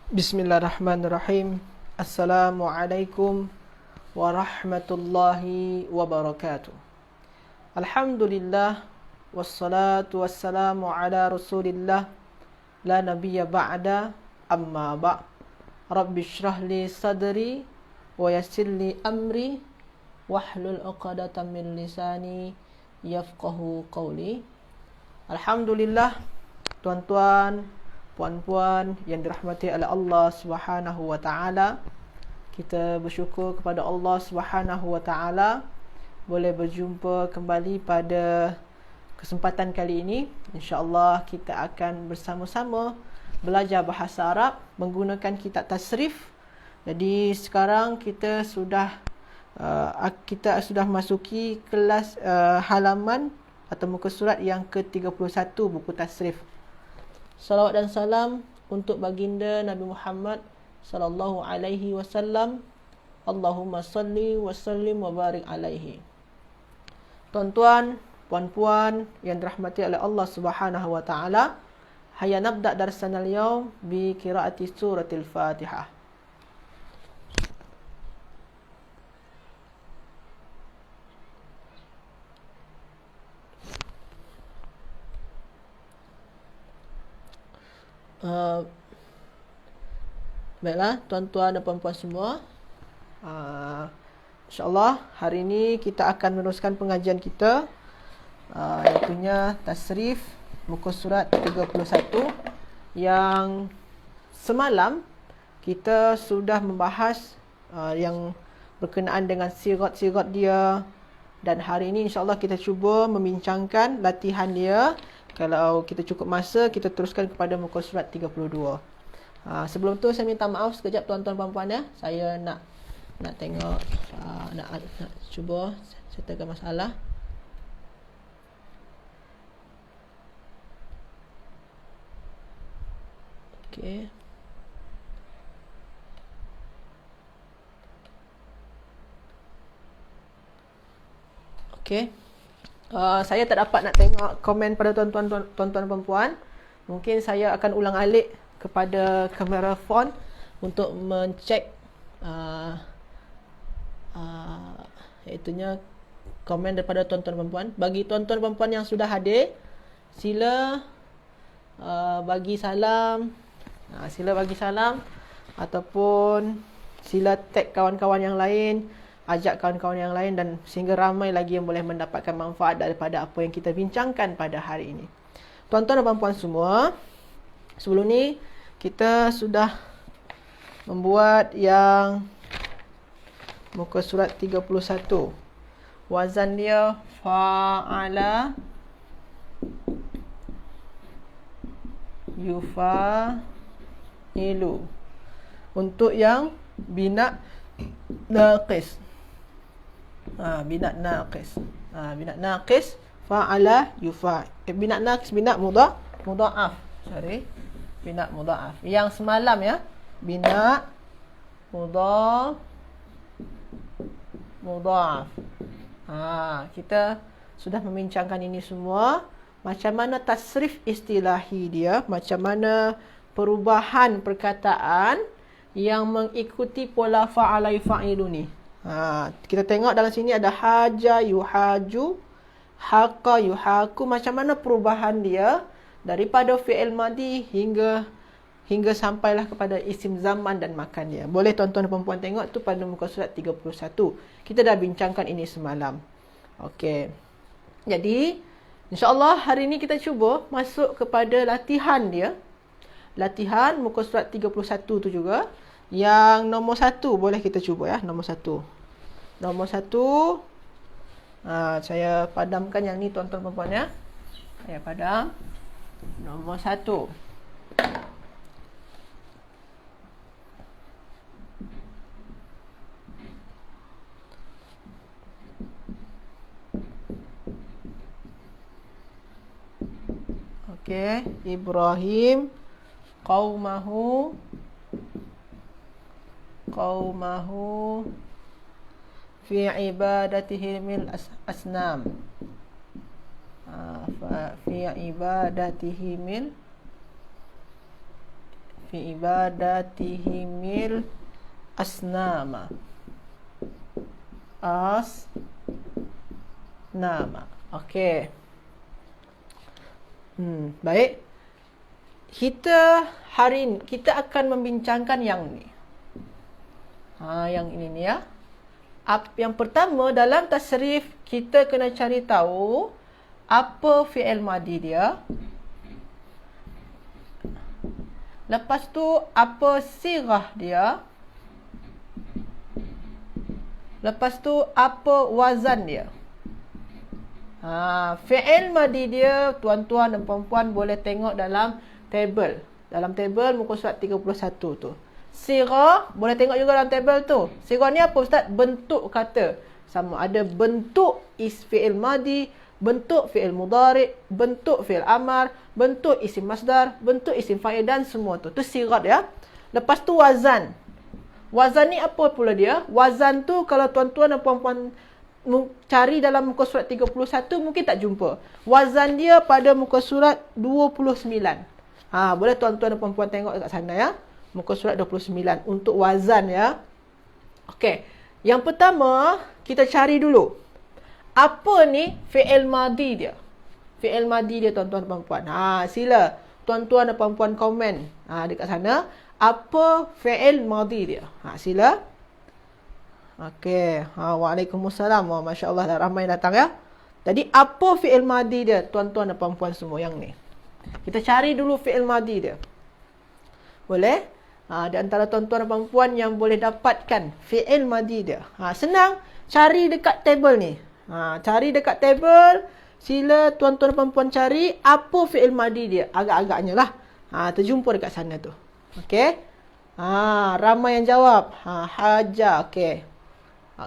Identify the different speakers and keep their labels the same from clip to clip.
Speaker 1: Bismillahirrahmanirrahim. Assalamualaikum warahmatullahi wabarakatuh. Alhamdulillah wassalatu wassalamu ala Rasulillah la nabiyya ba'da amma ba'. Rabbi shrah li sadri wa yassir li amri wahlul 'uqdatam min lisani yafqahu qawli. Alhamdulillah, tuan-tuan, puan-puan yang dirahmati oleh Allah Subhanahu wa taala. Kita bersyukur kepada Allah Subhanahu wa taala boleh berjumpa kembali pada kesempatan kali ini. Insya-Allah kita akan bersama-sama belajar bahasa Arab menggunakan kitab tasrif. Jadi sekarang kita sudah masuki kelas halaman atau muka surat yang ke-31 buku tasrif. Salawat dan salam untuk baginda Nabi Muhammad sallallahu alaihi wasallam. Allahumma salli wa sallim wa barik alaihi. Tuan-tuan, puan-puan yang dirahmati oleh Allah Subhanahu wa taala, hayya nabda darsana al-yawm bi qiraati suratil Fatihah. Baiklah tuan-tuan dan puan-puan semua, InsyaAllah hari ini kita akan meneruskan pengajian kita, iaitunya tasrif muka surat 31 yang semalam kita sudah membahas yang berkenaan dengan sigat-sigat dia, dan hari ini insyaAllah kita cuba membincangkan latihan dia. Kalau kita cukup masa, kita teruskan kepada muka surat 32. Sebelum tu saya minta maaf sekejap tuan-tuan puan-puan ya. Saya nak tengok, nak cuba settlekan masalah. Okey. Okey. Saya tak dapat nak tengok komen pada tuan-tuan puan-puan. Mungkin saya akan ulang alik kepada kamera phone untuk mencek iaitunya komen daripada tuan-tuan puan-puan. Bagi tuan-tuan puan-puan yang sudah hadir, sila bagi salam, ataupun sila tag kawan-kawan yang lain, ajak kawan-kawan yang lain, dan sehingga ramai lagi yang boleh mendapatkan manfaat daripada apa yang kita bincangkan pada hari ini. Tuan-tuan dan puan-puan semua, sebelum ni kita sudah membuat yang muka surat 31. Wazan dia fa'ala, yufa'ilu. Untuk yang bina naqis, binat naqis fa'ala yufa. Binat naqis, binat mudha'af. Binat mudha'af. Yang semalam ya, binat mudha'af. Kita sudah membincangkan ini semua. Macam mana tasrif istilahi dia, macam mana perubahan perkataan yang mengikuti pola fa'ala yufa'ilu ni. Kita tengok dalam sini ada haja yuhaju, haqa yuhaku. Macam mana perubahan dia daripada fi'il madi hingga sampailah kepada isim zaman dan makan dia. Boleh tuan-tuan dan puan-puan tengok tu pada muka surat 31. Kita dah bincangkan ini semalam. Okey. Jadi insya-Allah hari ini kita cuba masuk kepada latihan dia. Latihan muka surat 31 tu juga. Yang nombor 1 boleh kita cuba ya. Nombor 1. Saya padamkan yang ni tuan-tuan puan-puan ya. Saya padam. Nombor 1. Okey, Ibrahim qaumahu fi ibadatihim al-asnam. Fi ibadatihim fi ibadatihimil asnama. Asnama. Okey. Baik. Hari ini kita akan membincangkan yang ni. Yang ini ni ya. Yang pertama dalam tasrif kita kena cari tahu apa fi'il madi dia. Lepas tu apa sirah dia. Lepas tu apa wazan dia. Fi'il madi dia tuan-tuan dan puan-puan boleh tengok dalam tabel. Dalam tabel muka surat 31 tu. Sirah boleh tengok juga dalam tabel tu. Sirah ni apa Ustaz? Bentuk kata. Sama ada bentuk fi'il madi, bentuk fi'il mudhari', bentuk fi'il amar, bentuk isim masdar, bentuk isim fa'il dan semua tu. Tu sirat ya. Lepas tu wazan. Wazan ni apa pula dia? Wazan tu kalau tuan-tuan dan puan-puan cari dalam muka surat 31 mungkin tak jumpa. Wazan dia pada muka surat 29. Boleh tuan-tuan dan puan-puan tengok dekat sana ya. Muka surat 29 untuk wazan ya. Okey. Yang pertama kita cari dulu. Apa ni fi'il madi dia? Fi'il madi dia tuan-tuan dan puan-puan. Sila tuan-tuan dan puan-puan komen dekat sana. Apa fi'il madi dia? Sila. Okey. Waalaikumsalam. Masya-Allah dah ramai datang ya. Jadi apa fi'il madi dia tuan-tuan dan puan-puan semua yang ni? Kita cari dulu fi'il madi dia. Boleh? Di antara tuan-tuan dan puan-puan yang boleh dapatkan fi'il madi dia. Senang. Cari dekat table ni. Cari dekat table. Sila tuan-tuan dan puan-puan cari apa fi'il madi dia. Agak-agaknya lah. Terjumpa dekat sana tu. Okey. Ramai yang jawab. Haja. Okey.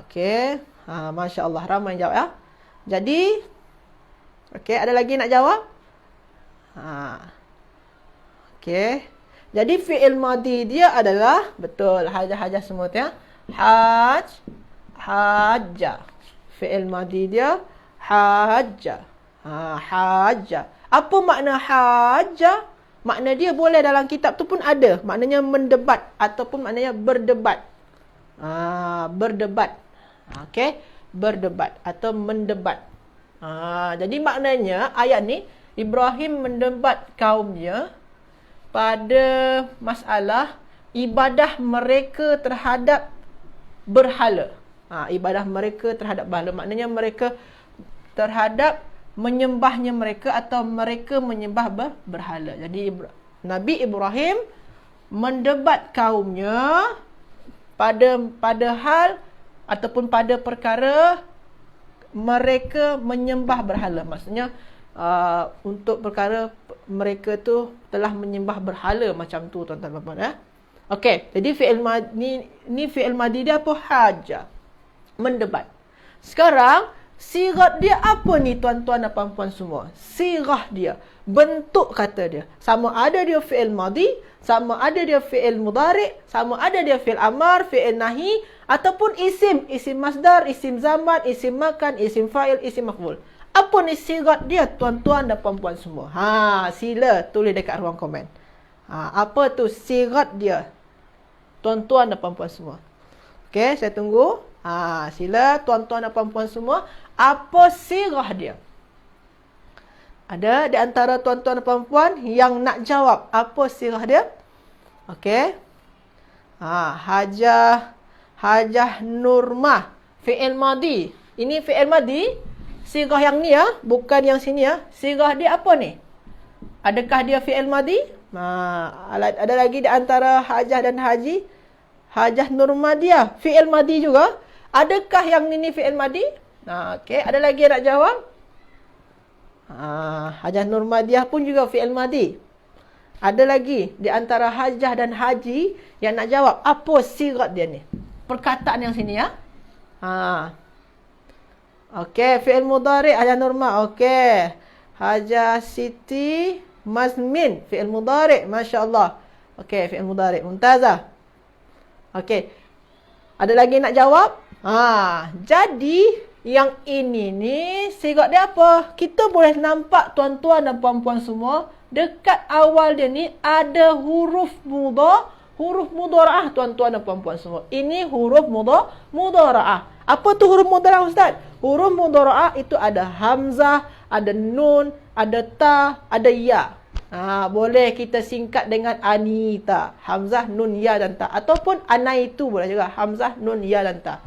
Speaker 1: Okey. Masya Allah. Ramai yang jawab ya. Jadi. Okey. Ada lagi nak jawab? Okey. Jadi fi'il madi dia adalah betul haja-haja semua tu ya. Haja. Fi'il madi dia haja. Haja. Apa makna haja? Makna dia boleh dalam kitab tu pun ada. Maknanya mendebat ataupun maknanya berdebat. Berdebat. Okey, berdebat atau mendebat. Jadi maknanya ayat ni Ibrahim mendebat kaumnya pada masalah ibadah mereka terhadap berhala. Ibadah mereka terhadap berhala. Maknanya mereka terhadap menyembahnya mereka atau mereka menyembah berhala. Jadi Nabi Ibrahim mendebat kaumnya pada hal ataupun pada perkara mereka menyembah berhala. Maksudnya untuk perkara mereka tu telah menyembah berhala macam tu tuan-tuan dan puan-puan ya. Okey, jadi fi'il madi ni fi'il madi dia apa? Haja. Mendebat. Sekarang sirat dia apa ni tuan-tuan dan puan-puan semua? Sirah dia, bentuk kata dia. Sama ada dia fi'il madi, sama ada dia fi'il mudhari', sama ada dia fi'il amar, fi'il nahi ataupun isim masdar, isim zaman, isim makan, isim fa'il, isim maf'ul. Apa ni sirat dia tuan-tuan dan puan-puan semua? Sila tulis dekat ruang komen. Apa tu sirat dia? Tuan-tuan dan puan-puan semua. Okey, saya tunggu. Sila tuan-tuan dan puan-puan semua, apa sirah dia? Ada di antara tuan-tuan dan puan-puan yang nak jawab apa sirah dia? Okey. Hajah Nurmah, fi'il madi. Ini fi'il madi. Sirah yang ni ya, bukan yang sini ya. Sirah dia apa ni? Adakah dia fi'il madi? Ada lagi di antara hajah dan haji. Hajah Nurmadiyah, fi'il madi juga. Adakah yang ini fi'il madi? Okey, ada lagi yang nak jawab? Hajah Nurmadiyah pun juga fi'il madi. Ada lagi di antara hajah dan haji yang nak jawab apa sirat dia ni? Perkataan yang sini ya. Okey, fi'il mudhari' hajah Nurma. Okey. Hajah Siti Mazmin, fi'il mudhari', masya-Allah. Okey, fi'il mudhari', muntazah. Okey. Ada lagi nak jawab? Jadi Yang ini ni sirap dia apa? Kita boleh nampak tuan-tuan dan puan-puan semua, dekat awal dia ni ada huruf mudhara'ah tuan-tuan dan puan-puan semua. Ini huruf mudhara'ah. Apa tu huruf mudhara'ah Ustaz? Huruf mudhara'ah itu ada hamzah, ada nun, ada ta, ada ya. Boleh kita singkat dengan Anita. Hamzah, nun, ya dan ta. Ataupun Anaitu boleh juga. Hamzah, nun, ya dan ta.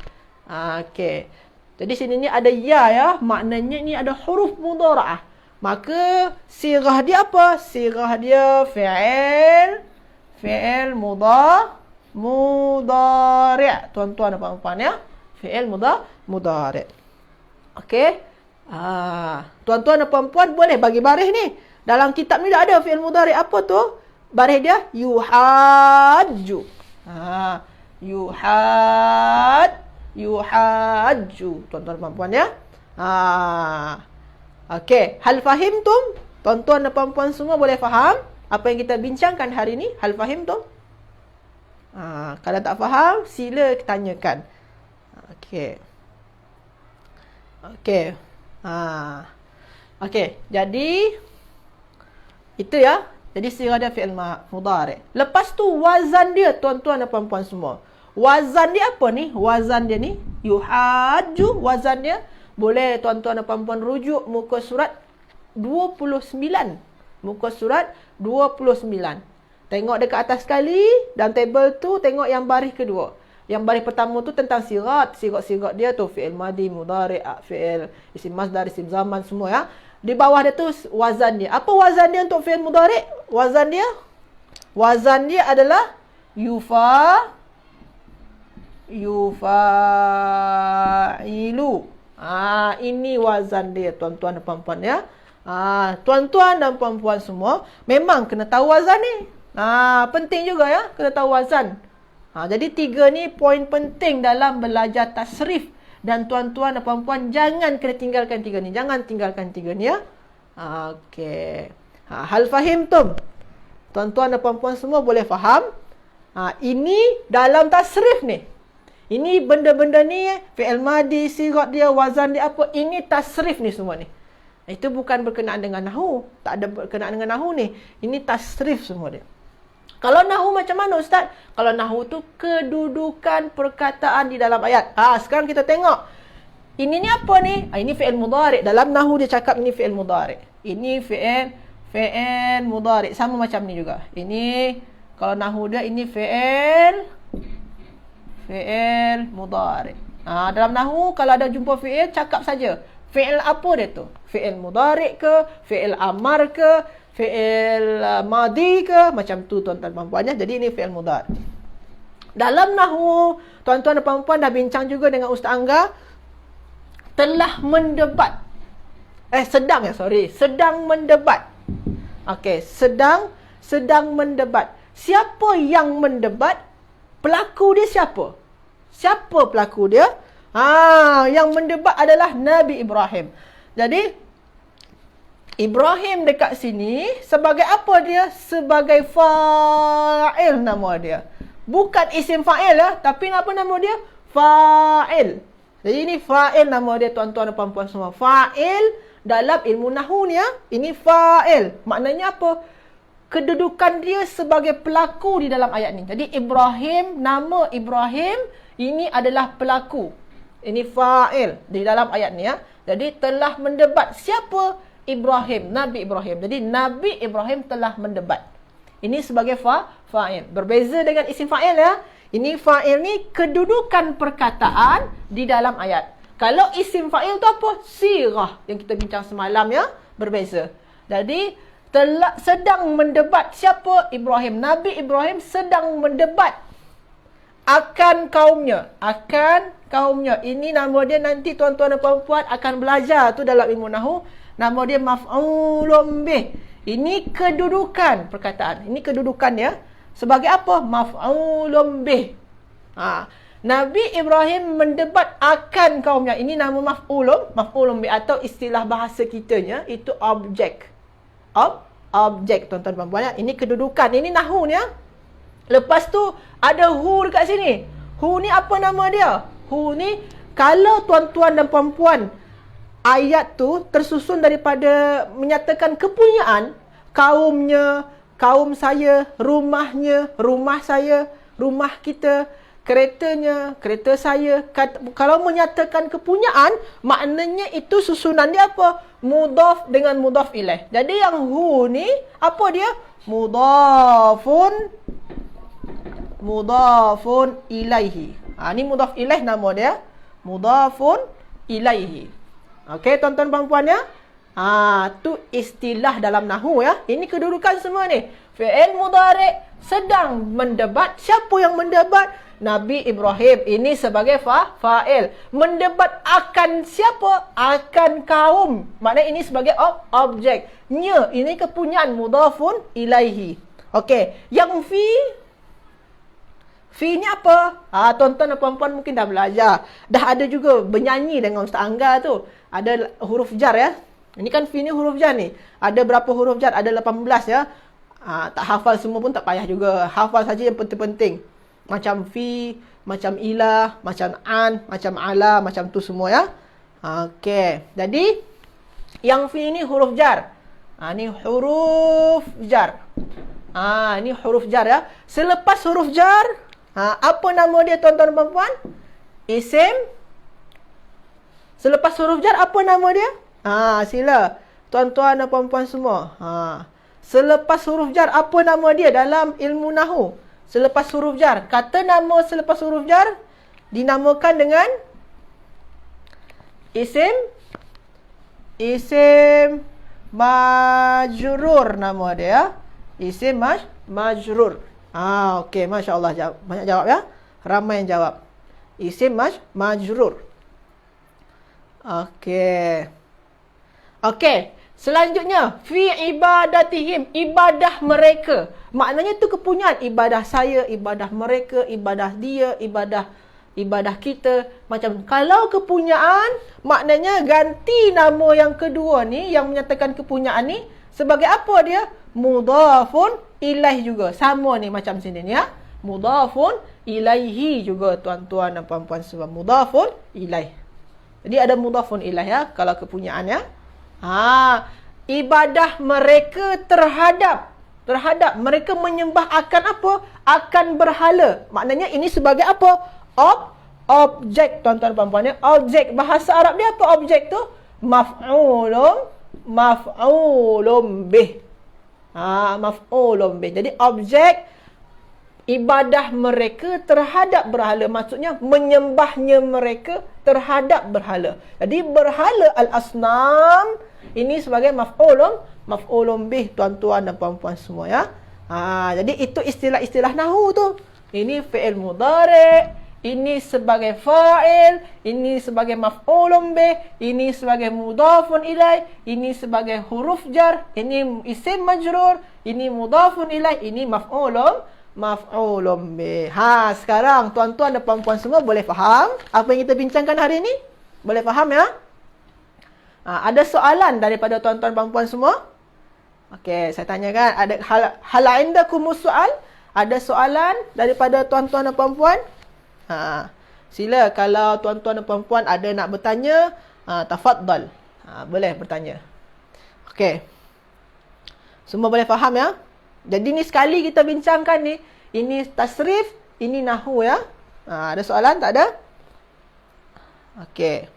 Speaker 1: Okey. Jadi sini ni ada ya ya. Maknanya ni ada huruf mudhara'ah. Maka sirah dia apa? Sirah dia fi'il mudhari'. Tuan-tuan dan puan-puan ya. Fi'il mudhari'. Okey. Tuan-tuan dan puan-puan boleh bagi baris ni. Dalam kitab ni dah ada fi'il mudhari'. Apa tu? Baris dia yuhajju. Yuhajju. Tuan-tuan dan puan-puan ya. Okey. Hal fahimtum? Tuan-tuan dan puan-puan semua boleh faham apa yang kita bincangkan hari ni? Hal fahimtum? Kalau tak faham, sila tanyakan. Okey. Okey. Okey. Jadi itu ya. Jadi sirah dia fi'il mudhari'. Lepas tu wazan dia tuan-tuan dan puan-puan semua. Wazan dia apa ni? Wazan dia ni yuhajju. Wazan dia boleh tuan-tuan dan puan-puan rujuk muka surat 29. Muka surat 29. Tengok dekat atas sekali dan table tu tengok yang baris kedua. Yang baris pertama tu tentang sirat. Sirat-sirat dia tu fi'il madi, mudhari', fi'il isim masdar, isim zaman semua ya. Di bawah dia tu wazan dia. Apa wazan dia untuk fi'il mudhari'? Wazan dia adalah yufa'ilu. Ini wazan dia tuan-tuan dan puan-puan ya. Tuan-tuan dan puan-puan semua memang kena tahu wazan ni. Penting juga ya, kena tahu wazan. Jadi 3 ni poin penting dalam belajar tasrif. Dan tuan-tuan dan puan-puan jangan kena tinggalkan 3 ni. Jangan tinggalkan 3 ni ya. Okey. Hal fahimtum? Tuan-tuan dan puan-puan semua boleh faham? Ini dalam tasrif ni. Ini benda-benda ni, fi'il madi, sirat dia, wazan dia apa, ini tasrif ni semua ni. Itu bukan berkenaan dengan nahu. Tak ada berkenaan dengan nahu ni. Ini tasrif semua dia. Kalau nahu macam mana Ustaz? Kalau nahu tu kedudukan perkataan di dalam ayat. Sekarang kita tengok. Ini ni apa ni? Ini fi'il mudhari'. Dalam nahu dia cakap ini fi'il mudhari'. Ini fi'il mudhari'. Sama macam ni juga. Ini, kalau nahu dia ini fi'il mudhari'. Dalam nahu kalau ada jumpa fi'il, cakap saja. Fi'il apa dia tu? Fi'il mudhari' ke? Fi'il amar ke? Fi'il madi ke? Macam tu tuan-tuan dan puan-puan ya. Jadi ini fi'il mudhari'. Dalam nahu, tuan-tuan dan puan-puan dah bincang juga dengan Ustaz Angga. Telah mendebat. Sedang mendebat. Okey, sedang mendebat. Siapa yang mendebat? Pelaku dia siapa? Siapa pelaku dia? Yang mendebat adalah Nabi Ibrahim. Jadi Ibrahim dekat sini sebagai apa dia? Sebagai fa'il nama dia. Bukan isim fa'il ya, tapi apa nama dia? Fa'il. Jadi ini fa'il nama dia tuan-tuan dan puan-puan semua. Fa'il dalam ilmu nahwu ni ya. Ini fa'il. Maknanya apa? Kedudukan dia sebagai pelaku di dalam ayat ni. Jadi Ibrahim, nama Ibrahim ini adalah pelaku. Ini fa'il di dalam ayat ni ya. Jadi telah mendebat. Siapa? Ibrahim, Nabi Ibrahim. Jadi Nabi Ibrahim telah mendebat. Ini sebagai fa'il. Berbeza dengan isim fa'il ya. Ini fa'il ni kedudukan perkataan di dalam ayat. Kalau isim fa'il tu apa? Sirah yang kita bincang semalam ya. Berbeza. Jadi sedang mendebat. Siapa? Ibrahim. Nabi Ibrahim sedang mendebat akan kaumnya. Ini nama dia nanti tuan-tuan dan puan-puan akan belajar tu dalam ilmu nahwu. Nama dia maf'ulun bih. Ini kedudukan perkataan. Ini kedudukan ya. Sebagai apa? Maf'ulun bih. Nabi Ibrahim mendebat akan kaumnya. Ini nama maf'ulun bih atau istilah bahasa kitanya itu objek. Objek tuan-tuan dan puan-puan. Ini kedudukan. Ini nahwu ni ya. Lepas tu ada hu dekat sini. Hu ni apa nama dia? Hu ni Kalau tuan-tuan dan puan-puan, ayat tu tersusun daripada menyatakan kepunyaan, kaumnya, kaum saya, rumahnya, rumah saya, rumah kita, keretanya, kereta saya. Kalau menyatakan kepunyaan, maknanya itu susunan dia apa? Mudhaf dengan mudhaf ilaih. Jadi yang hu ni, apa dia? Mudhafun ilaihi. Ni mudhaf ilaih nama dia. Mudhafun ilaihi. Okey, tuan-tuan dan puan ya. Tu istilah dalam nahwu ya. Ini kedudukan semua ni. Fi'il mudhari' sedang mendebat. Siapa yang mendebat? Nabi Ibrahim. Ini sebagai fa'il. Mendebat akan siapa? Akan kaum. Maknanya ini sebagai objek. Nya, ini kepunyaan mudhafun ilaihi. Okey, yang fi ni apa? Tuan-tuan dan puan-puan mungkin dah belajar. Dah ada juga bernyanyi dengan Ustaz Angga tu. Ada huruf jar ya. Ini kan fi ni huruf jar ni. Ada berapa huruf jar? Ada 18 ya. Tak hafal semua pun tak payah juga. Hafal saja yang penting-penting. Macam fi, macam ila, macam an, macam ala, macam tu semua ya. Okey. Jadi yang fi ni huruf jar. Ni huruf jar. Ni huruf jar ya. Selepas huruf jar, apa nama dia tuan-tuan dan puan-puan? Isim. Selepas huruf jar, apa nama dia? Sila. Tuan-tuan dan puan-puan semua. Selepas huruf jar, apa nama dia dalam ilmu nahwu? Selepas huruf jar. Kata nama selepas huruf jar dinamakan dengan isim. Isim majrur nama dia ya. Isim majrur. Okey, Masya Allah. Banyak jawab ya. Ramai yang jawab. Isim majrur. Okey. Okey. Selanjutnya, fi ibadatihim. Ibadah mereka. Maknanya tu kepunyaan. Ibadah saya, ibadah mereka, ibadah dia, ibadah kita. Macam kalau kepunyaan, maknanya ganti nama yang kedua ni, yang menyatakan kepunyaan ni, sebagai apa dia? Mudhafun ilaih juga. Sama ni macam sini ni ya. Mudhafun ilaihi juga tuan-tuan dan puan-puan semua. Mudhafun ilaih. Jadi ada mudhafun ilaih ya kalau kepunyaan ya. Ibadah mereka terhadap mereka menyembah akan apa? Akan berhala. Maknanya ini sebagai apa? Objek tuan-tuan dan puan-puan ya. Objek bahasa Arab dia apa objek tu? Maf'ulun bih. Maf'ulun bih. Jadi objek ibadah mereka terhadap berhala. Maksudnya menyembahnya mereka terhadap berhala. Jadi berhala al-asnam ini sebagai maf'ulun bih tuan-tuan dan puan-puan semua ya. Jadi itu istilah-istilah nahwu tu. Ini fi'il mudhari', ini sebagai fa'il, ini sebagai maf'ulun bih, ini sebagai mudhafun ilaih, ini sebagai huruf jar, ini isim majrur, ini mudhafun ilaih, ini maf'ulun bih. Sekarang tuan-tuan dan puan-puan semua boleh faham apa yang kita bincangkan hari ini? Boleh faham ya? Ada soalan daripada tuan-tuan dan puan-puan semua? Okey, saya tanyakan, ada hal indakumus soal? Ada soalan daripada tuan-tuan dan puan-puan? Sila kalau tuan-tuan dan puan-puan ada nak bertanya, tafaddal. Boleh bertanya. Okey. Semua boleh faham ya? Jadi ni sekali kita bincangkan ni, ini tasrif, ini nahwu ya. Ada soalan? Tak ada? Okey.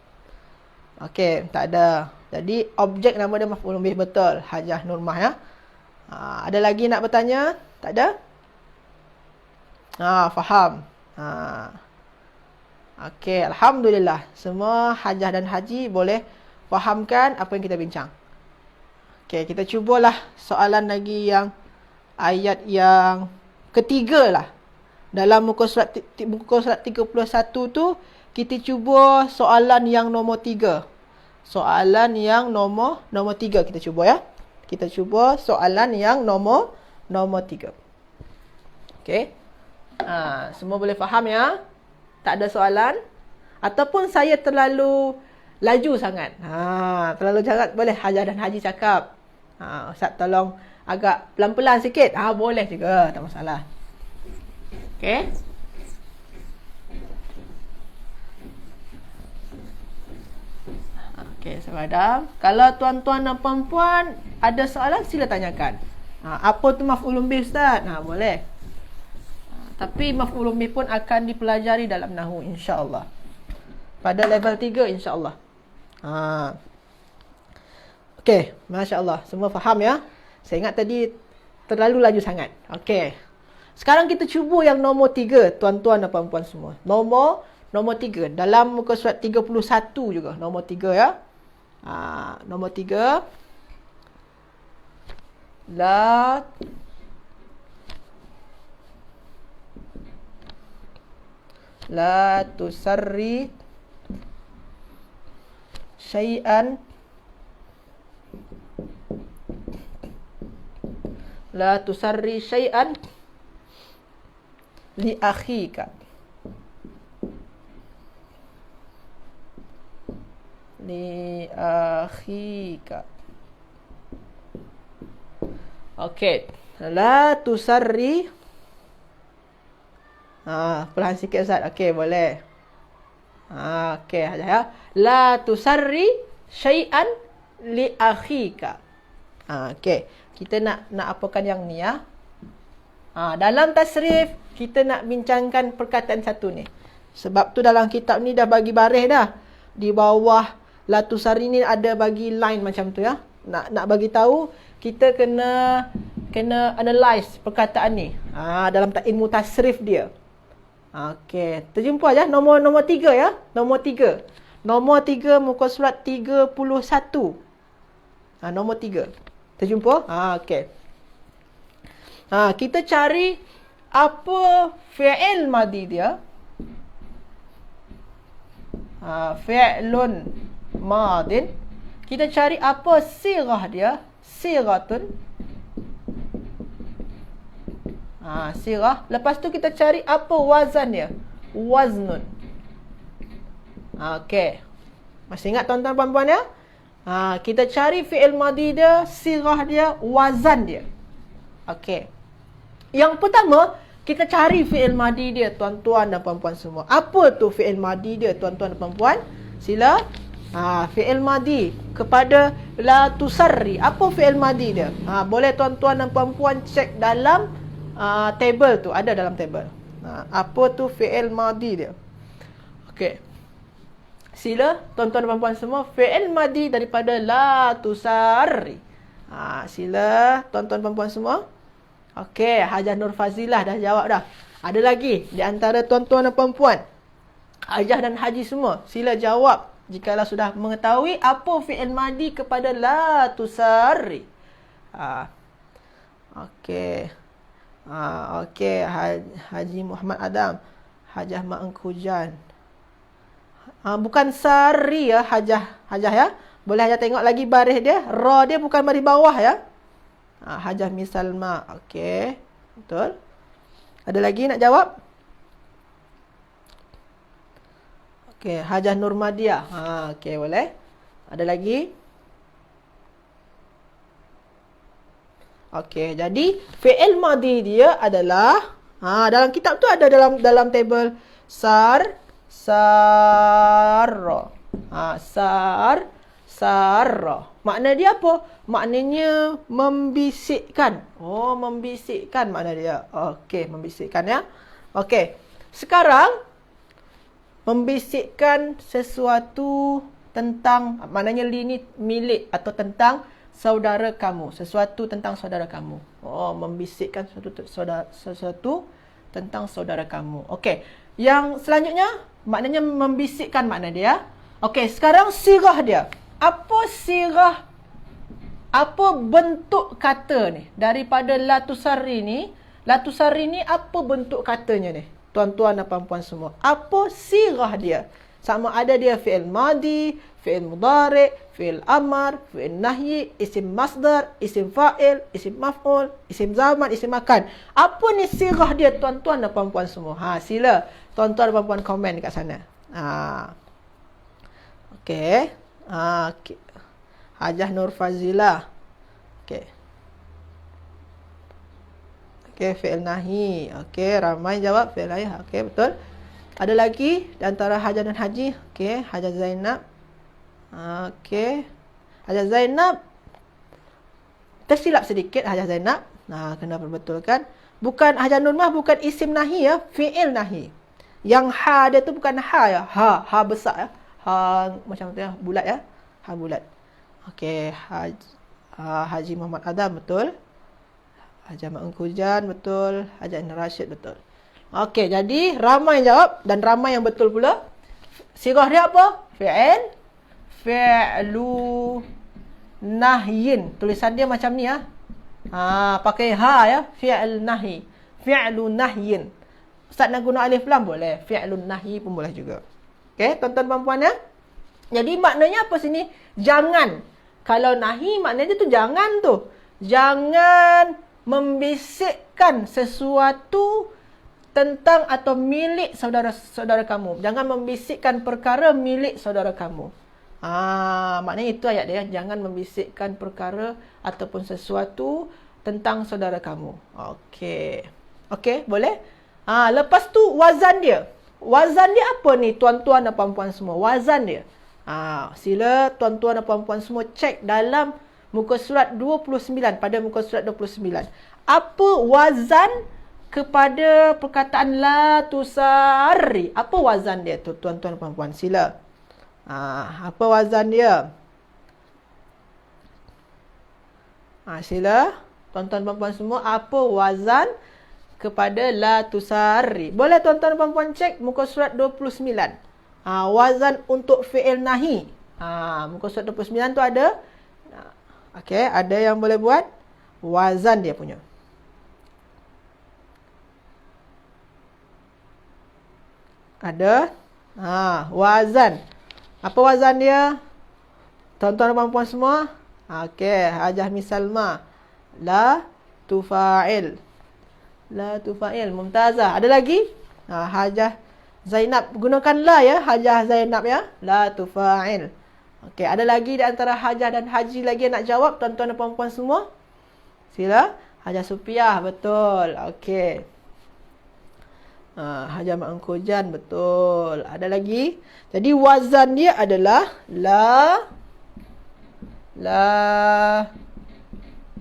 Speaker 1: Okey, tak ada. Jadi objek nama dia maf'ulun bih betul. Hajah Nurmah ya. Ada lagi nak bertanya? Tak ada? Faham. Okey, alhamdulillah. Semua hajah dan haji boleh fahamkan apa yang kita bincang. Okey, kita cubalah soalan lagi yang ayat yang ketiga lah. Dalam muka surat 31 tu, kita cuba soalan yang nombor 3. Soalan yang nombor 3 kita cuba ya. Kita cuba soalan yang nombor 3. Okey. Semua boleh faham ya? Tak ada soalan? Ataupun saya terlalu laju sangat? Terlalu sangat boleh hajah dan haji cakap. Ustaz tolong agak pelan-pelan sikit. Boleh juga, tak masalah. Okey. Okey, Sahabat Adam. Kalau tuan-tuan dan puan-puan ada soalan, sila tanyakan. Apa tu maf'ulun bih, Ustaz? Boleh. Tapi maf'ulun bih pun akan dipelajari dalam nahwu, insya-Allah. Pada level 3, insya-Allah. Okey, masya-Allah. Semua faham ya? Saya ingat tadi terlalu laju sangat. Okey. Sekarang kita cuba yang nombor 3, tuan-tuan dan puan-puan semua. Nombor 3 dalam muka surat 31 juga. Nombor 3 ya. Nombor 3. La tusarri syai'an li akhika. Okey. La tusarri. Perlahan sikit Ustaz. Okey, boleh. Okey, ya. La tusarri syai'an li akhika. Okey. Kita nak apakan yang ni ya. Dalam tasrif kita nak bincangkan perkataan satu ni. Sebab tu dalam kitab ni dah bagi baris dah. Di bawah la tusarri ni ada bagi line macam tu ya. Nak bagi tahu kita kena analyse perkataan ni. Dalam ilmu tasrif dia. Okey, terjumpa aja nombor 3 ya. Nombor 3. Nombor 3 muka surat 31. Nombor 3. Terjumpa? Okey. Kita cari apa fi'il madi dia. Fi'lun madin. Kita cari apa sirah dia. Siratun. Sirah. Lepas tu kita cari apa wazan dia. Waznun. Okey. Masih ingat tuan-tuan puan-puan ya? Kita cari fi'il madi dia, sirah dia, wazan dia. Okey. Yang pertama, kita cari fi'il madi dia, tuan-tuan dan puan-puan semua. Apa tu fi'il madi dia, tuan-tuan dan puan-puan? Sila. Fi'il madi kepada la tusarri. Apa fi'il madi dia? Boleh tuan-tuan dan puan-puan cek dalam table tu. Ada dalam table. Apa tu fi'il madi dia? Okey. Sila tuan-tuan dan puan-puan semua, fi'il madi daripada la tusarri. Sila tuan-tuan dan puan-puan semua. Okey, Hajah Nur Fazilah dah jawab dah. Ada lagi di antara tuan-tuan dan puan-puan, Hajah dan Haji semua, sila jawab jikalau sudah mengetahui apa fi'il madi kepada la tusarri. Okey. Okey, Haji Muhammad Adam, Hajah Mak Engkujan. Bukan sari ya, Hajah ya. Boleh Hajah tengok lagi baris dia. Ra dia bukan baris bawah ya. Hajah Misalma. Okey. Betul. Ada lagi nak jawab? Okey, Hajah Nurmadiah. Okey, boleh. Ada lagi? Okey, jadi fi'il madi dia adalah dalam kitab tu ada dalam table sarra. Sarra. Makna dia apa? Maknanya membisikkan. Membisikkan makna dia. Okey, membisikkan ya. Okey. Sekarang membisikkan sesuatu tentang, maknanya ini milik atau tentang saudara kamu. Sesuatu tentang saudara kamu. Membisikkan sesuatu tentang saudara kamu. Okey. Yang selanjutnya, maknanya membisikkan makna dia. Okey, sekarang sirah dia. Apa sirah, apa bentuk kata ni? Daripada la tusarri ni, apa bentuk katanya ni? Tuan-tuan dan puan-puan semua. Apa sirah dia? Sama ada dia fi'il madi, fi'il mudhari', fi'il amar, fi'il nahyi, isim masdar, isim fa'il, isim maf'ul, isim zaman, isim makan. Apa ni sirah dia, tuan-tuan dan puan-puan semua? Sila tuan-tuan dan puan-puan komen dekat sana. Okey. Hajah Nur Fazilah. Okey. Okey, fi'il nahi. Okey, ramai jawab fi'il nahi. Okey, betul. Ada lagi di antara Hajah dan Haji? Okey, Hajah Zainab. Okey. Hajah Zainab. Tersilap sedikit Hajah Zainab. Kena perbetulkan. Bukan Hajah Nur mah bukan isim nahi ya. Fi'il nahi. Yang ha dia tu bukan ha ya. Ha besar ya. Ha macam tu ya. Bulat ya. Ha bulat. Okey. Haji Muhammad Adam betul. Hajah Mak Engkujan betul. Hajah Nur Rashid betul. Okey, jadi ramai jawab dan ramai yang betul pula. Sirah dia apa? Fi'lu nahyin. Tulisan dia macam ni ya. Pakai ha ya. Fi'l nahi. Fi'lu nahyin. Ustaz nak guna alif lam boleh. Fi'lu nahyi pun boleh juga. Okey, tuan-tuan dan puan ya. Jadi maknanya apa sini? Jangan. Kalau nahi maknanya tu jangan tu. Jangan membisikkan sesuatu tentang atau milik saudara-saudara kamu. Jangan membisikkan perkara milik saudara kamu. Maknanya itu ayat dia. Jangan membisikkan perkara ataupun sesuatu tentang saudara kamu. Okey. Okey, boleh? Lepas tu wazan dia. Wazan dia apa ni tuan-tuan dan puan-puan semua? Wazan dia. Sila tuan-tuan dan puan-puan semua cek dalam muka surat 29. Pada muka surat 29. Apa wazan kepada perkataan la tusarri? Apa wazan dia tu tuan-tuan dan puan-puan? Sila. Apa wazan dia? Sila tuan-tuan dan puan-puan semua, apa wazan kepada la tusarri? Boleh tuan-tuan dan puan-puan cek muka surat 29. Wazan untuk fi'il nahi. Muka surat 29 tu ada. Okey, ada yang boleh buat wazan dia punya. Ada. Wazan. Apa wazan dia? Tuan-tuan dan puan-puan semua. Okey, Hajah Misalma. La tufa'il. La tufa'il. Mumtazah. Ada lagi? Hajah Zainab. Gunakan la ya. Hajah Zainab ya. La tufa'il. Okey, ada lagi di antara Hajah dan Haji lagi yang nak jawab tuan-tuan dan puan-puan semua? Sila. Hajah Supiah. Betul. Okey. Hajah Mak Engkujan. Betul. Ada lagi. Jadi wazan dia adalah la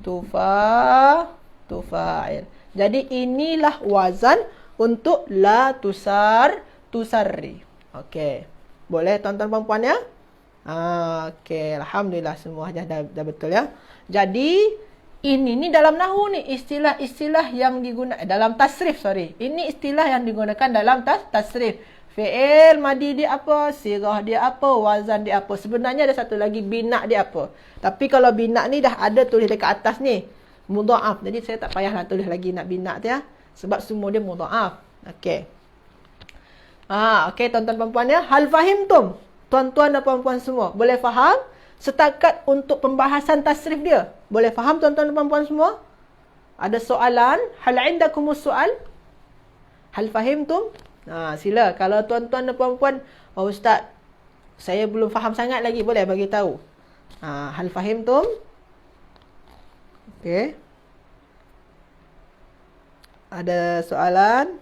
Speaker 1: tufa'il. Jadi inilah wazan untuk la tusarri. Okey. Boleh tuan-tuan puan-puan ya? Okey. Alhamdulillah semua dah betul ya. Jadi ini dalam nahwu ni istilah-istilah yang digunakan dalam tasrif, Ini istilah yang digunakan dalam tasrif. Fi'il madi dia apa? Sirah dia apa? Wazan dia apa? Sebenarnya ada satu lagi bina dia apa? Tapi kalau bina ni dah ada tulis dekat atas ni. Mudha'af. Jadi saya tak payahlah tulis lagi nak bina tu ya. Sebab semua dia mudha'af. Okey. Okey tuan-tuan dan puan ya. Hal fahimtum? Tuan-tuan dan puan-puan semua. Boleh faham? Setakat untuk pembahasan tasrif dia. Boleh faham tuan-tuan dan puan-puan semua? Ada soalan? Hal indakumus soal? Hal fahimtum? Sila. Kalau tuan-tuan dan puan-puan, Ustaz, saya belum faham sangat lagi, boleh bagi tahu. Hal fahimtum? Okey. Ada soalan?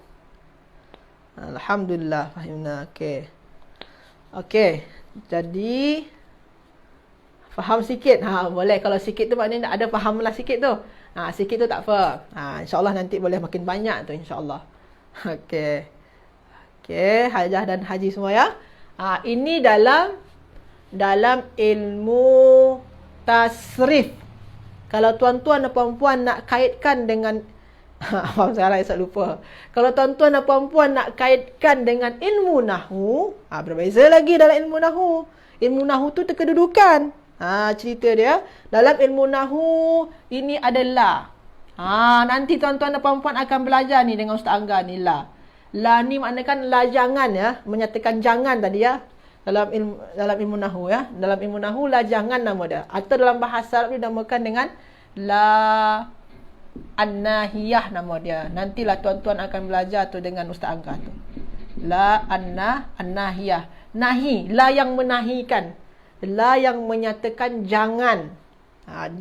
Speaker 1: Alhamdulillah, fahimna. Okey. Okey. Jadi faham sikit. Boleh. Kalau sikit tu maknanya ada fahamlah sikit tu. Sikit tu tak apa. InsyaAllah nanti boleh makin banyak tu insyaAllah. Okey. Okey. Hajah dan Haji semua ya. Ini dalam ilmu tasrif. Kalau tuan-tuan dan puan-puan nak kaitkan dengan sekarang saya lupa. Kalau tuan-tuan dan puan-puan nak kaitkan dengan ilmu nahwu, berbeza lagi dalam ilmu nahwu. Ilmu nahwu tu kedudukan. Cerita dia dalam ilmu nahwu ini adalah nanti tuan-tuan dan puan-puan akan belajar ni dengan Ustaz Angga ni la. La ni maknakan la jangan ya, menyatakan jangan tadi ya. Dalam ilmu nahwu ya. Dalam ilmu nahwu la jangan nama dia. Atau dalam bahasa Arab dinamakan dengan la an-nahiyah nama dia. Nantilah tuan-tuan akan belajar tu dengan Ustaz Angga tu. La an-nahiyah. Nahi, la yang menahikan. La yang menyatakan jangan.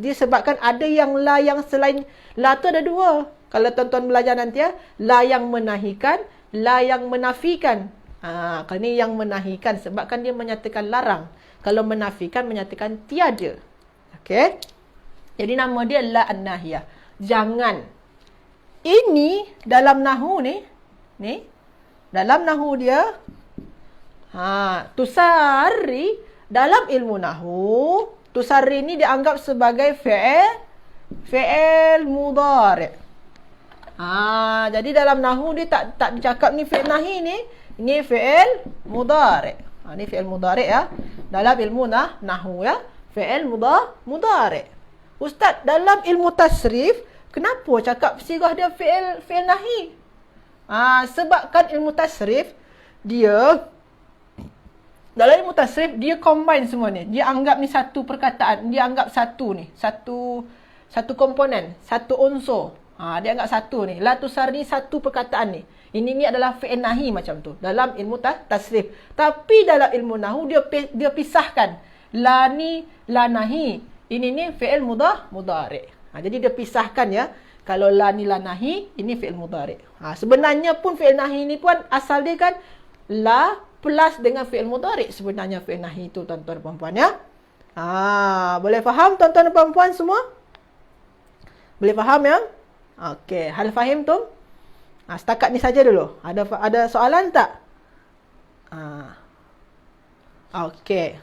Speaker 1: Disebabkan ada yang la yang selain la tu ada dua. Kalau tuan-tuan belajar nanti ya, la yang menahikan, la yang menafikan. Kalau ni yang menahikan sebabkan dia menyatakan larang. Kalau menafikan menyatakan tiada. Okey. Jadi nama dia la an-nahiyah. Jangan. Ini dalam nahu ni dalam nahu dia tusarri dalam ilmu nahu, tusarri ni dianggap sebagai fi'il mudhari'. Jadi dalam nahu dia tak cakap ni fi'il nahi ni, ini fi'il mudhari'. Ni fi'il mudhari' ya. Dalam ilmu nahu ya, fi'il mudhari'. Ustaz, dalam ilmu tasrif kenapa cakap sirah dia fi'il nahi? Sebabkan ilmu tasrif dia dalam ilmu tasrif dia combine semua ni. Dia anggap ni satu perkataan, dia anggap satu ni, satu komponen, satu unsur. Dia anggap satu ni. La tusarri satu perkataan ni. Ini adalah fi'il nahi macam tu dalam ilmu tasrif. Tapi dalam ilmu nahu dia pisahkan. La ni la nahi. Ini ni fi'il mudhari'. Jadi dia pisahkan ya. Kalau la ni la nahi, ini fi'il mudhari'. Sebenarnya pun fi'il nahi ni pun asal dia kan la plus dengan fi'il mudhari'. Sebenarnya fi'il nahi itu tuan-tuan dan puan-puan ya. Boleh faham tuan-tuan dan puan-puan semua? Boleh faham ya? Okey, hal fahim tu? Setakat ni saja dulu. Ada soalan tak? Okey.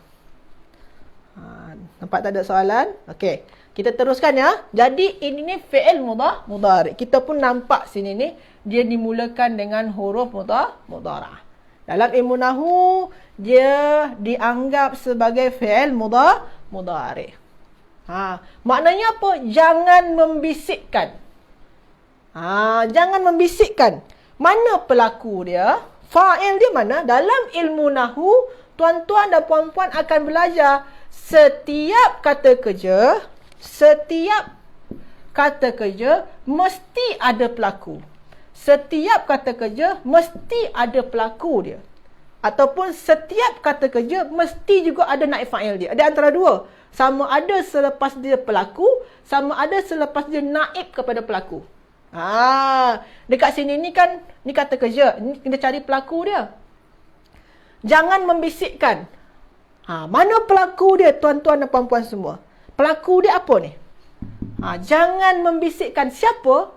Speaker 1: Nampak tak ada soalan? Okey. Kita teruskan ya. Jadi ini ni fi'il mudhari'. Kita pun nampak sini ni dia dimulakan dengan huruf mudhari'. Dalam ilmu nahu dia dianggap sebagai fi'il mudhari'. Maknanya apa? Jangan membisikkan. Jangan membisikkan. Mana pelaku dia? Fa'il dia mana? Dalam ilmu nahu, tuan-tuan dan puan-puan akan belajar setiap kata kerja mesti ada pelaku. Setiap kata kerja mesti ada pelaku dia. Ataupun setiap kata kerja mesti juga ada naib fa'il dia. Ada antara dua. Sama ada selepas dia pelaku, sama ada selepas dia naib kepada pelaku. Dekat sini ni kan, ni kata kerja. Ni kita cari pelaku dia. Jangan membisikkan. Mana pelaku dia tuan-tuan dan puan-puan semua? Pelaku dia apa ni? Jangan membisikkan. Siapa?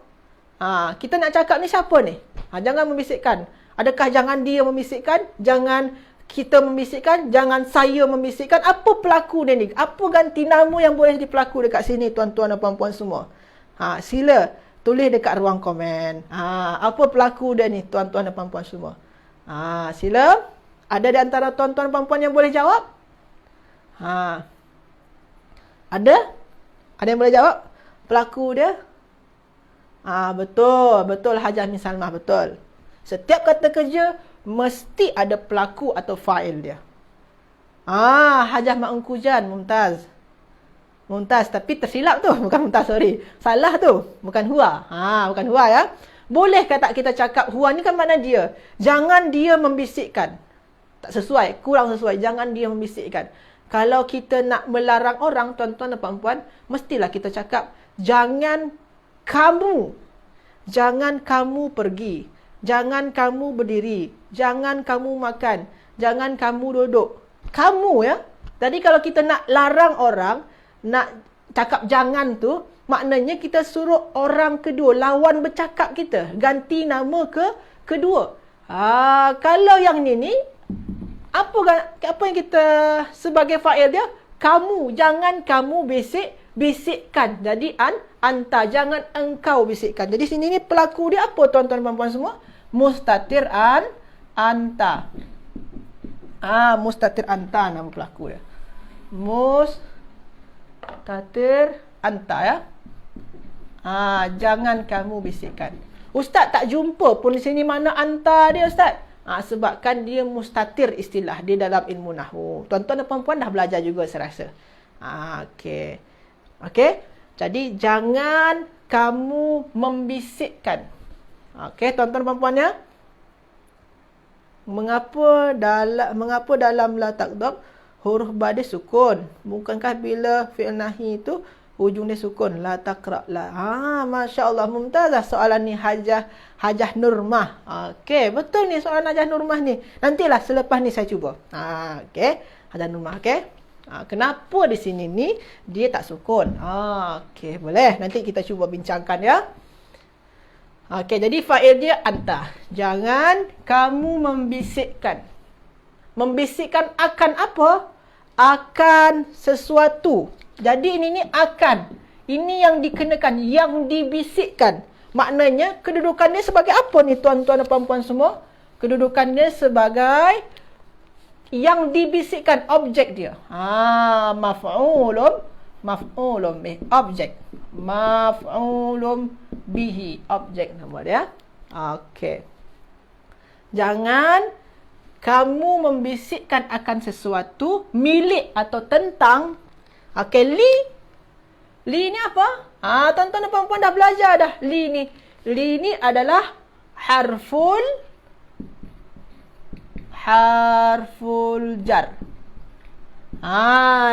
Speaker 1: Kita nak cakap ni siapa ni? Jangan membisikkan. Adakah jangan dia membisikkan? Jangan kita membisikkan? Jangan saya membisikkan? Apa pelaku dia ni? Apa ganti nama yang boleh jadi pelaku dekat sini tuan-tuan dan puan-puan semua? Sila tulis dekat ruang komen. Apa pelaku dia ni tuan-tuan dan puan-puan semua? Sila. Ada di antara tuan-tuan dan puan-puan yang boleh jawab? Ada? Ada yang boleh jawab? Pelaku dia? Betul Hajah Min Salmah, betul. Setiap kata kerja mesti ada pelaku atau fa'il dia. Hajah Mak Engkujan, Mumtaz. Mumtaz, tapi tersilap tu. Bukan Mumtaz, sorry. Salah tu. Bukan huwa. Bukan huwa ya. Boleh tak kita cakap huwa ni kan mana dia? Jangan dia membisikkan. Tak sesuai, kurang sesuai. Jangan dia membisikkan. Kalau kita nak melarang orang, tuan-tuan dan puan-puan, mestilah kita cakap, jangan kamu pergi. Jangan kamu berdiri. Jangan kamu makan. Jangan kamu duduk. Kamu ya. Jadi kalau kita nak larang orang, nak cakap jangan tu, maknanya kita suruh orang kedua, lawan bercakap kita, ganti nama kedua. Kalau yang ni, apa yang kita sebagai fa'il dia? Kamu. Jangan kamu bisikkan. Jadi anta. Jangan engkau bisikkan. Jadi sini ni pelaku dia apa tuan-tuan dan puan-puan semua? Mustatir anta. Mustatir anta nama pelaku dia. Mustatir anta ya. Jangan kamu bisikkan. Ustaz tak jumpa pun di sini mana anta dia Ustaz. Sebabkan dia mustatir istilah dia dalam ilmu nahwu. Tuan-tuan dan puan-puan dah belajar juga saya rasa. Okey. Jadi jangan kamu membisikkan. Okey, tuan-tuan dan puan-puan ya. Mengapa dalam la taqdab huruf badis sukun? Bukankah bila fi'il nahi itu Hujung dia sukun. La taqra' la. Masya Allah. Mumtazah soalan ni Hajah Nurmah. Okey, betul ni soalan Hajah Nurmah ni. Nantilah selepas ni saya cuba. Okey. Hajah Nurmah, okey. Kenapa di sini ni dia tak sukun? Okey, boleh. Nanti kita cuba bincangkan ya. Okey, jadi fa'il dia anta. Jangan kamu membisikkan. Membisikkan akan apa? Akan sesuatu. Jadi ini akan. Ini yang dikenakan, yang dibisikkan. Maknanya kedudukannya sebagai apa ni tuan-tuan dan puan-puan semua? Kedudukannya sebagai yang dibisikkan, objek dia. Maf'ulun bih, objek. Maf'ulun bihi, objek nama dia. Okey. Jangan kamu membisikkan akan sesuatu milik atau tentang. Okey, li ni apa? Tuan-tuan dan puan-puan dah belajar dah. Li ni adalah harful jar.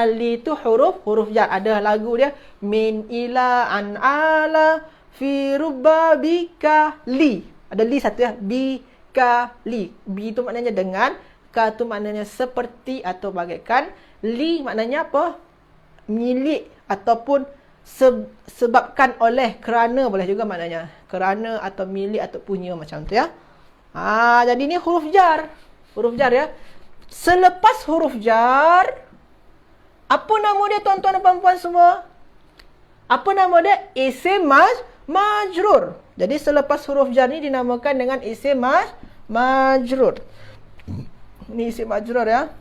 Speaker 1: Li tu huruf jar. Ada lagu dia. Min ila an ala fi rubba bika li. Ada li satu ya. Bika li. Bi tu maknanya dengan. Ka tu maknanya seperti atau bagaikan. Li maknanya apa? Milik ataupun sebabkan oleh, kerana boleh juga maknanya. Kerana atau milik atau punya macam tu ya. Jadi ni huruf jar. Huruf jar ya. Selepas huruf jar, apa nama dia tuan-tuan dan puan-puan semua? Apa nama dia? Isim majrur. Jadi selepas huruf jar ni dinamakan dengan isim majrur. Ni isim majrur ya.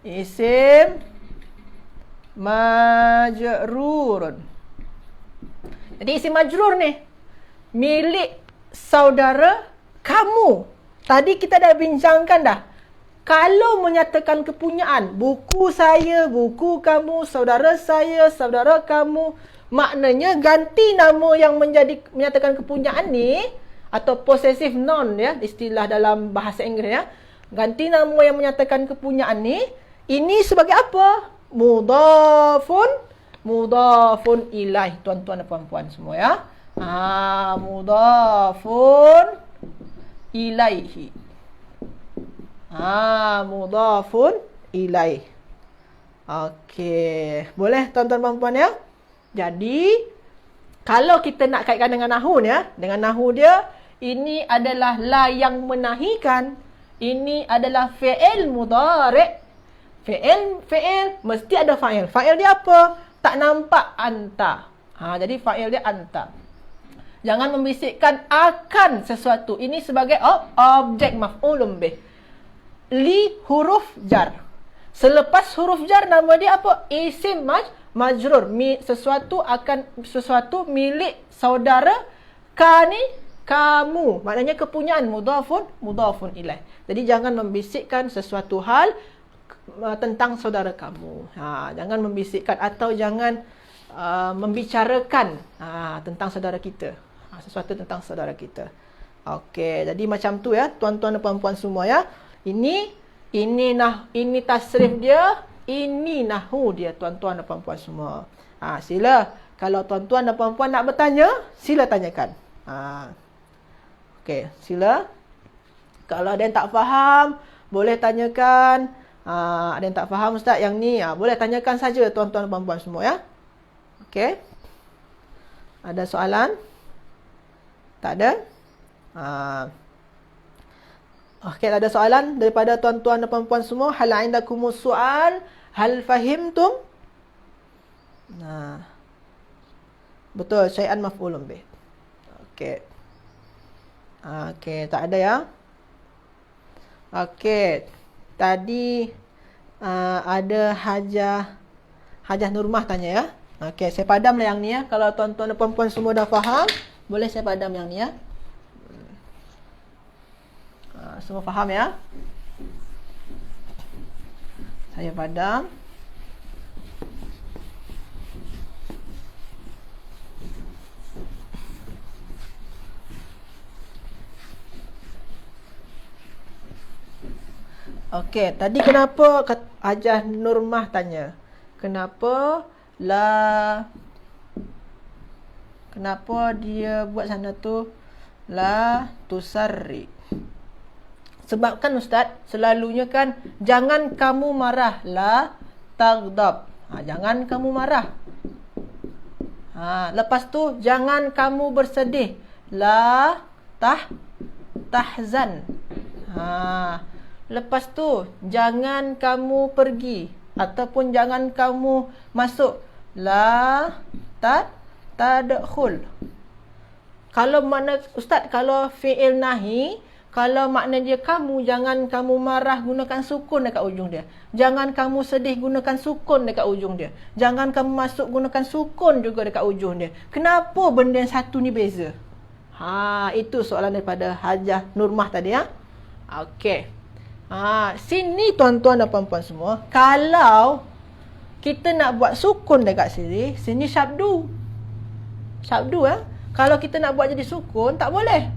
Speaker 1: Isim majrurun. Jadi isim majrur ni milik saudara kamu. Tadi kita dah bincangkan dah. Kalau menyatakan kepunyaan, buku saya, buku kamu, saudara saya, saudara kamu, maknanya ganti nama yang menyatakan kepunyaan ni atau possessive noun ya, istilah dalam bahasa Inggeris ya. Ganti nama yang menyatakan kepunyaan ni, ini sebagai apa? Mudhafun ilaih, tuan-tuan dan puan-puan semua ya. Mudhafun ilaihi. Mudhafun ilaih. Okey, boleh tuan-tuan dan puan-puan ya. Jadi kalau kita nak kaitkan dengan nahu ni ya, dengan nahu dia, ini adalah la yang menahikan. Ini adalah fi'il mudhari'. Fi'il mesti ada fa'il. Fa'il dia apa? Tak nampak anta. Jadi fa'il dia anta. Jangan membisikkan akan sesuatu. Ini sebagai objek maf'ulun bih. Li huruf jar. Selepas huruf jar nama dia apa? Isim majrur. Sesuatu milik saudara ka ni kamu. Maknanya kepunyaan mudhafun ilaih. Jadi jangan membisikkan sesuatu hal tentang saudara kamu. Jangan membisikkan atau jangan membicarakan tentang saudara kita. Sesuatu tentang saudara kita. Okey, jadi macam tu ya, tuan-tuan dan puan-puan semua ya. Ini tasrif dia, ini nahu dia, tuan-tuan dan puan-puan semua. Sila kalau tuan-tuan dan puan-puan nak bertanya, sila tanyakan. Okey, sila. Kalau ada yang tak faham, boleh tanyakan. Ada yang tak faham ustaz yang ni, boleh tanyakan saja tuan-tuan dan puan-puan semua ya. Okey. Ada soalan? Tak ada? Okey, ada soalan daripada tuan-tuan dan puan-puan semua? Hal indakumus soal? Hal fahimtum? Betul, syai'an maf'ulun bih. Okey. Okey, tak ada ya. Okey. Tadi ada Hajah Nurmah tanya ya. Okey, saya padamlah yang ni ya. Kalau tuan-tuan dan puan-puan semua dah faham, boleh saya padam yang ni ya. Semua faham ya? Saya padam. Okey, tadi kenapa Hajah Nurmah tanya? Kenapa La. Kenapa dia buat sana tu? La tusarri. Sebab kan Ustaz, selalunya kan jangan kamu marah. La taghdab. Jangan kamu marah. Lepas tu jangan kamu bersedih. La tahzan. Lepas tu jangan kamu pergi ataupun jangan kamu masuk. La tadkhul. Kalau makna Ustaz, kalau fi'il nahi, kalau makna dia kamu, jangan kamu marah, gunakan sukun dekat ujung dia. Jangan kamu sedih, gunakan sukun dekat ujung dia. Jangan kamu masuk, gunakan sukun juga dekat ujung dia. Kenapa benda yang satu ni beza? Itu soalan daripada Hajah Nurmah tadi ya. Okey. Sini tuan-tuan dan puan-puan semua, kalau kita nak buat sukun dekat sini, sini syabdu. Syabdu ya. Kalau kita nak buat jadi sukun, tak boleh.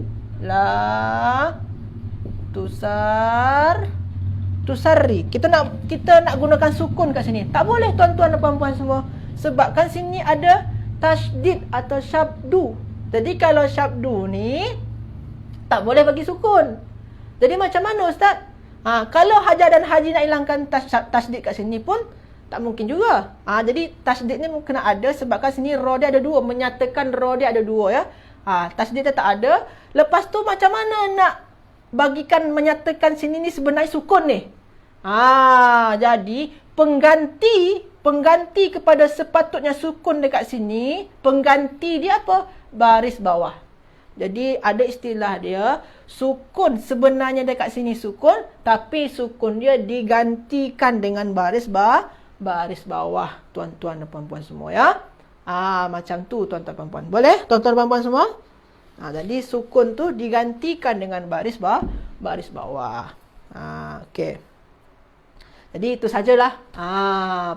Speaker 1: La tusarri. Kita nak gunakan sukun kat sini. Tak boleh tuan-tuan dan puan-puan semua. Sebab kan sini ada tasydid atau syabdu. Jadi kalau syabdu ni tak boleh bagi sukun. Jadi macam mana Ustaz? Kalau Hajar dan Haji nak hilangkan tasydid kat sini pun tak mungkin juga. Jadi tasydid ni kena ada sebabkan sini ra dia ada dua, menyatakan ra dia ada dua ya. Tasydid dia tak ada. Lepas tu macam mana nak bagikan menyatakan sini ni sebenarnya sukun ni? Jadi pengganti kepada sepatutnya sukun dekat sini, pengganti dia apa? Baris bawah. Jadi ada istilah dia, sukun sebenarnya dekat sini sukun, tapi sukun dia digantikan dengan baris bawah, tuan-tuan dan puan-puan semua ya. Macam tu tuan-tuan dan puan-puan. Boleh tuan-tuan dan puan-puan semua? Jadi sukun tu digantikan dengan baris bawah. Okey. Jadi itu sajalah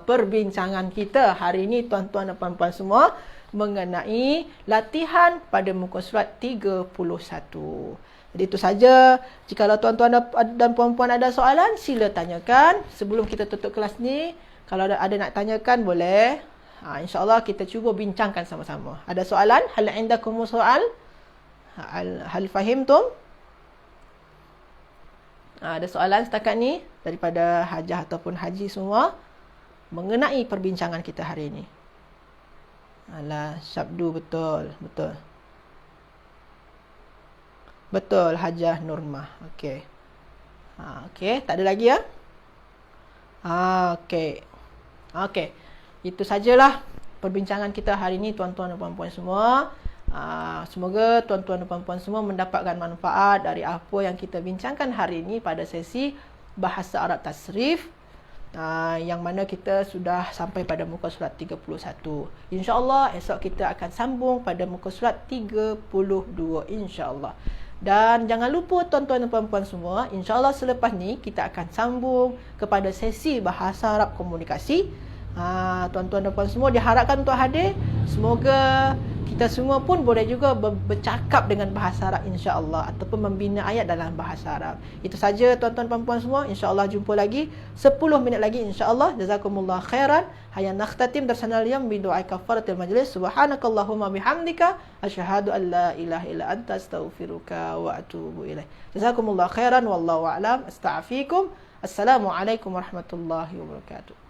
Speaker 1: perbincangan kita hari ini tuan-tuan dan puan-puan semua mengenai latihan pada muka surat 31. Jadi itu saja. Jikalau tuan-tuan dan puan-puan ada soalan, sila tanyakan sebelum kita tutup kelas ni. Kalau ada nak tanyakan boleh. InsyaAllah kita cuba bincangkan sama-sama. Ada soalan? Hal indakum soal? Hal fahimtum? Ada soalan setakat ni daripada Hajah ataupun Haji semua mengenai perbincangan kita hari ini? Syabdu betul. Betul Hajah Nurmah. Okey. Okey, tak ada lagi ya? Okey. Itu sajalah perbincangan kita hari ini tuan-tuan dan puan-puan semua. Semoga tuan-tuan dan puan-puan semua mendapatkan manfaat dari apa yang kita bincangkan hari ini pada sesi bahasa Arab tasrif, yang mana kita sudah sampai pada muka surat 31. InsyaAllah esok kita akan sambung pada muka surat 32 insyaAllah. Dan jangan lupa tuan-tuan dan puan-puan semua, insyaAllah selepas ni kita akan sambung kepada sesi bahasa Arab komunikasi. Tuan-tuan dan puan semua diharapkan untuk hadir. Semoga kita semua pun boleh juga bercakap dengan bahasa Arab insya-Allah ataupun membina ayat dalam bahasa Arab. Itu saja tuan-tuan dan puan semua. Insya-Allah jumpa lagi 10 minit lagi insya-Allah. Jazakumullah khairan. Hayya nakhtatim darsanal yawm bi du'a kafaratil majlis. Subhanakallahumma bihamdika asyhadu an la ilaha illa anta astaghfiruka wa atubu ilaik. Jazakumullah khairan wallahu a'lam. Astaghfirukum. Assalamualaikum warahmatullahi wabarakatuh.